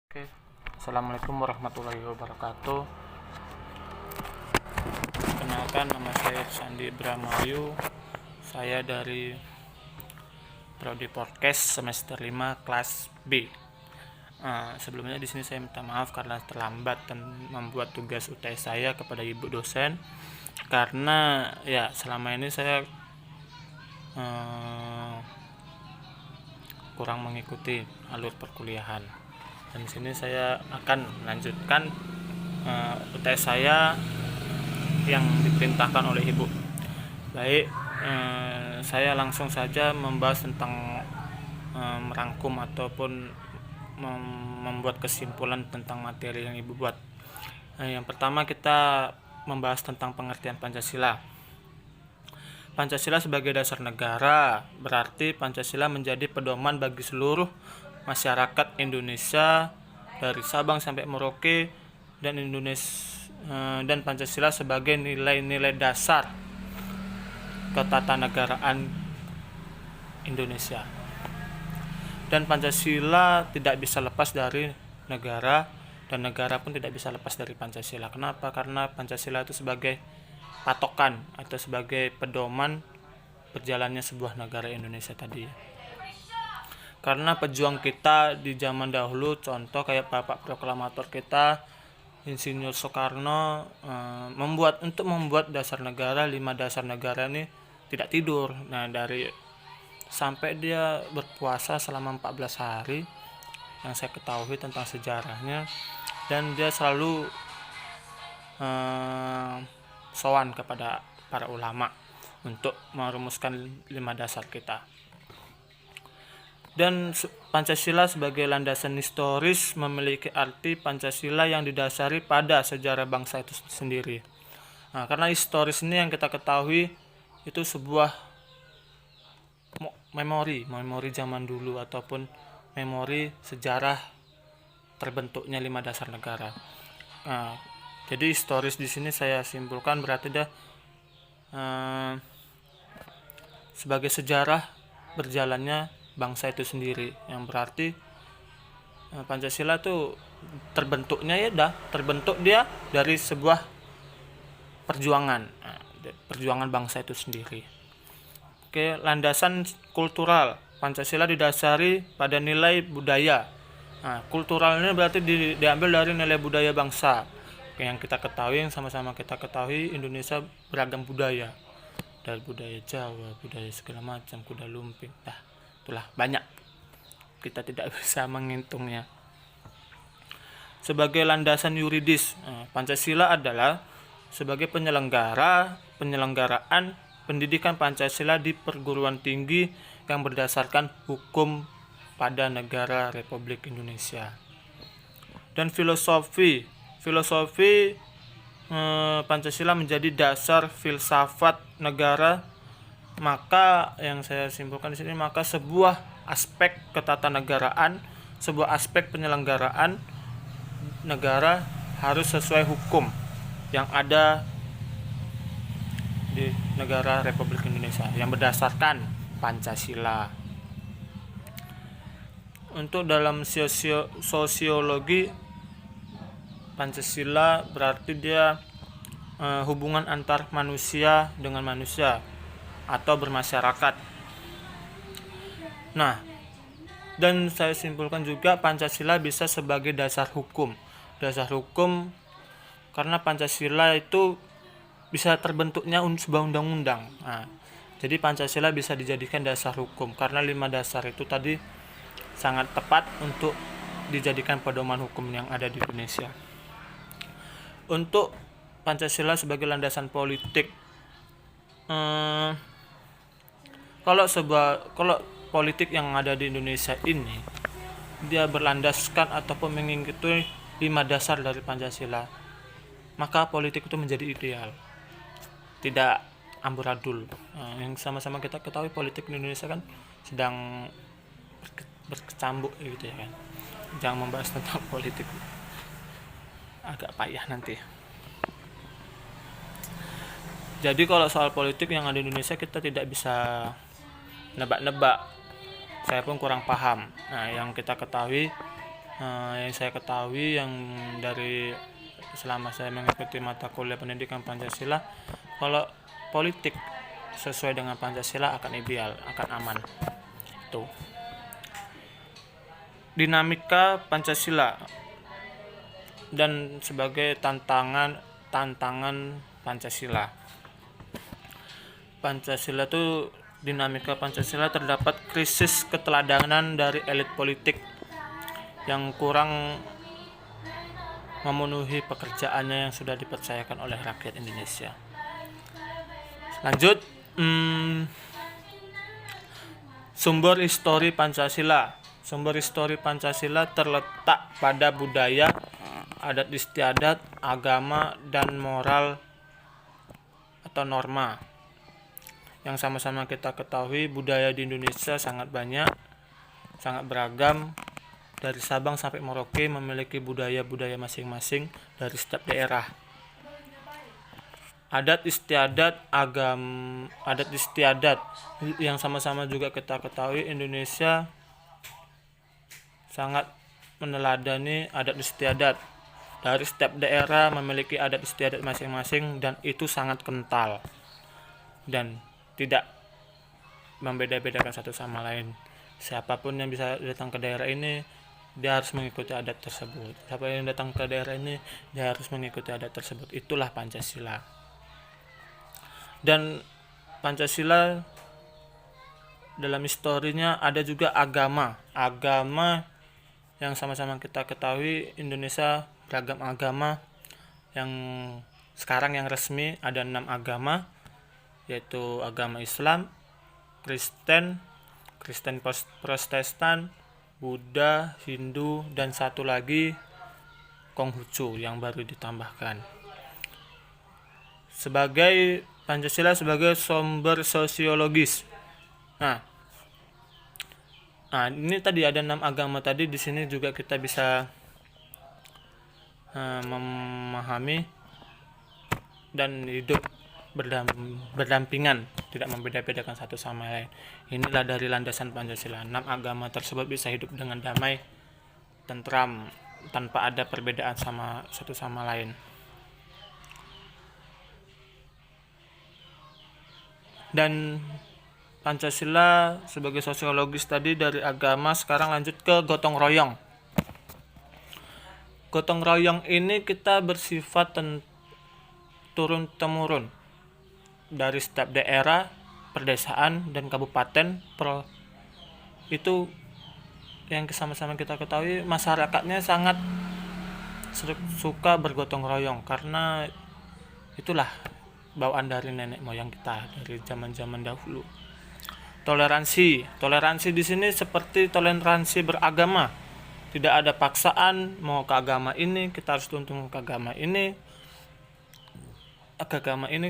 Oke, Assalamualaikum warahmatullahi wabarakatuh. Kenalkan, nama saya Sandi Ibrahim. Saya dari Prodi Podcast semester 5 kelas B. Sebelumnya di sini saya minta maaf karena terlambat dan membuat tugas UTS saya kepada ibu dosen. Karena ya selama ini saya kurang mengikuti alur perkuliahan. Dan di sini saya akan melanjutkan UTS saya yang diperintahkan oleh ibu. Baik, saya langsung saja membahas tentang merangkum ataupun membuat kesimpulan tentang materi yang ibu buat. Yang pertama kita membahas tentang pengertian Pancasila. Pancasila sebagai dasar negara, berarti Pancasila menjadi pedoman bagi seluruh masyarakat Indonesia dari Sabang sampai Merauke, dan dan Pancasila sebagai nilai-nilai dasar ketatanegaraan Indonesia. Dan Pancasila tidak bisa lepas dari negara, dan negara pun tidak bisa lepas dari Pancasila. Kenapa? Karena Pancasila itu sebagai patokan atau sebagai pedoman berjalannya sebuah negara Indonesia tadi. Karena pejuang kita di zaman dahulu, contoh kayak Bapak Proklamator kita Insinyur Soekarno, untuk membuat dasar negara, 5 dasar negara ini tidak tidur. Nah, sampai dia berpuasa selama 14 hari yang saya ketahui tentang sejarahnya, dan dia selalu sowan kepada para ulama untuk merumuskan 5 dasar kita. Dan Pancasila sebagai landasan historis memiliki arti Pancasila yang didasari pada sejarah bangsa itu sendiri. Karena historis ini yang kita ketahui itu sebuah memori zaman dulu ataupun memori sejarah terbentuknya 5 dasar negara. Jadi historis di sini saya simpulkan berarti sebagai sejarah berjalannya bangsa itu sendiri, yang berarti Pancasila itu terbentuk dia dari sebuah perjuangan bangsa itu sendiri. Oke, landasan kultural Pancasila didasari pada nilai budaya. Kultural ini berarti diambil dari nilai budaya bangsa. Yang kita ketahui, yang sama-sama kita ketahui, Indonesia beragam budaya, dari budaya Jawa, budaya segala macam, kuda lumping, itulah banyak, kita tidak bisa menghitungnya. Sebagai landasan yuridis, Pancasila adalah sebagai penyelenggaraan pendidikan Pancasila di perguruan tinggi yang berdasarkan hukum pada negara Republik Indonesia. Dan filosofi Pancasila menjadi dasar filsafat negara. Maka yang saya simpulkan di sini, maka sebuah aspek ketatanegaraan, sebuah aspek penyelenggaraan negara harus sesuai hukum yang ada di negara Republik Indonesia yang berdasarkan Pancasila. Untuk dalam sosiologi, Pancasila berarti dia hubungan antar manusia dengan manusia atau bermasyarakat. Nah, dan saya simpulkan juga Pancasila bisa sebagai dasar hukum karena Pancasila itu bisa terbentuknya sebuah undang-undang. Jadi Pancasila bisa dijadikan dasar hukum karena 5 dasar itu tadi sangat tepat untuk dijadikan pedoman hukum yang ada di Indonesia. Untuk Pancasila sebagai landasan politik, kalau politik yang ada di Indonesia ini dia berlandaskan ataupun mengikuti 5 dasar dari Pancasila, maka politik itu menjadi ideal, tidak amburadul. Yang sama-sama kita ketahui politik di Indonesia kan sedang berkecambuk gitu ya kan. Jangan membahas tentang politik, agak payah nanti. Jadi kalau soal politik yang ada di Indonesia kita tidak bisa nebak-nebak. Saya pun kurang paham. Yang kita ketahui Yang saya ketahui yang dari selama saya mengikuti mata kuliah pendidikan Pancasila, kalau politik sesuai dengan Pancasila akan ideal, akan aman. Tuh. Dinamika Pancasila dan sebagai tantangan Pancasila. Pancasila itu dinamika Pancasila terdapat krisis keteladanan dari elit politik yang kurang memenuhi pekerjaannya yang sudah dipercayakan oleh rakyat Indonesia. Lanjut, sumber histori Pancasila. Sumber histori Pancasila terletak pada budaya, adat istiadat, agama, dan moral atau norma. Yang sama-sama kita ketahui, budaya di Indonesia sangat banyak, sangat beragam. Dari Sabang sampai Merauke memiliki budaya-budaya masing-masing dari setiap daerah. Adat istiadat yang sama-sama juga kita ketahui, Indonesia sangat meneladani adat istiadat. Dari setiap daerah memiliki adat istiadat masing-masing dan itu sangat kental dan tidak membeda-bedakan satu sama lain. Siapapun yang bisa datang ke daerah ini, dia harus mengikuti adat tersebut. Siapa yang datang ke daerah ini, dia harus mengikuti adat tersebut. Itulah Pancasila. Dan Pancasila dalam historinya ada juga agama yang sama-sama kita ketahui, Indonesia beragam agama. Yang sekarang yang resmi ada 6 agama, yaitu agama Islam, Kristen Protestan, Buddha, Hindu, dan satu lagi Konghucu yang baru ditambahkan. Pancasila sebagai sumber sosiologis. Nah, ini tadi ada 6 agama tadi. Di sini juga kita bisa memahami dan hidup berdampingan, tidak membeda-bedakan satu sama lain. Inilah dari landasan Pancasila. 6 agama tersebut bisa hidup dengan damai, tentram, tanpa ada perbedaan satu sama lain. Dan Pancasila sebagai sosiologis tadi dari agama, sekarang lanjut ke gotong royong. Gotong royong ini kita bersifat turun-temurun dari setiap daerah, perdesaan, dan kabupaten. Itu yang sama-sama kita ketahui, masyarakatnya sangat suka bergotong royong karena itulah bawaan dari nenek moyang kita dari zaman-zaman dahulu. Toleransi di sini seperti toleransi beragama. Tidak ada paksaan mau ke agama ini, kita harus tunduk ke agama ini,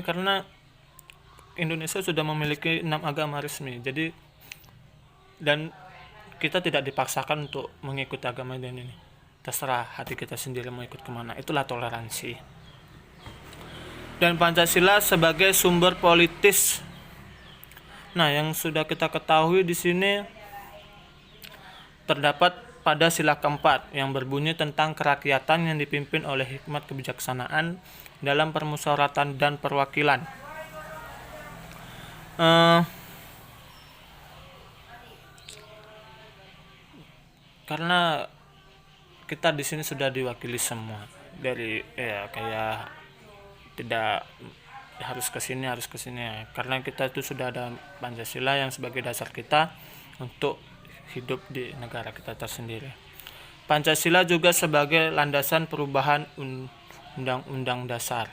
karena Indonesia sudah memiliki 6 agama resmi. Jadi dan kita tidak dipaksakan untuk mengikuti agama ini. Terserah hati kita sendiri mau ikut kemana. Itulah toleransi. Dan Pancasila sebagai sumber politis. Nah, yang sudah kita ketahui di sini terdapat pada sila keempat yang berbunyi tentang kerakyatan yang dipimpin oleh hikmat kebijaksanaan dalam permusyawaratan dan perwakilan. Karena kita di sini sudah diwakili semua dari kayak tidak harus ke sini karena kita itu sudah ada Pancasila yang sebagai dasar kita untuk hidup di negara kita tersendiri. Pancasila juga sebagai landasan perubahan undang-undang dasar.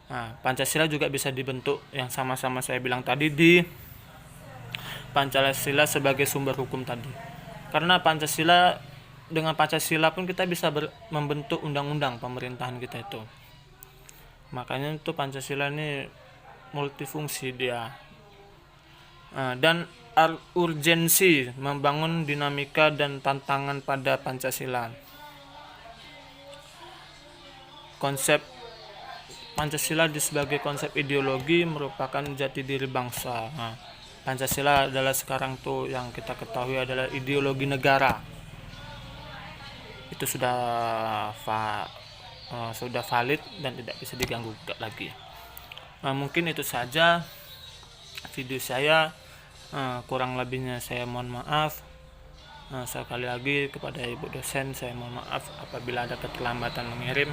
Nah, Pancasila juga bisa dibentuk yang sama-sama saya bilang tadi di Pancasila sebagai sumber hukum tadi. Karena dengan Pancasila pun kita bisa membentuk undang-undang pemerintahan kita itu. Makanya itu Pancasila ini multifungsi dia. Dan urgensi membangun dinamika dan tantangan pada Pancasila. Konsep Pancasila sebagai konsep ideologi merupakan jati diri bangsa. Pancasila adalah sekarang tuh yang kita ketahui adalah ideologi negara. itu sudah valid dan tidak bisa diganggu gugat lagi. Mungkin itu saja video saya. Kurang lebihnya saya mohon maaf. Sekali lagi kepada ibu dosen saya mohon maaf apabila ada keterlambatan mengirim.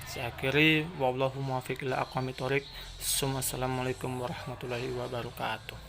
Saya akhiri, wallahu muwaffiq ila aqwamit thoriq. Assalamualaikum warahmatullahi wabarakatuh.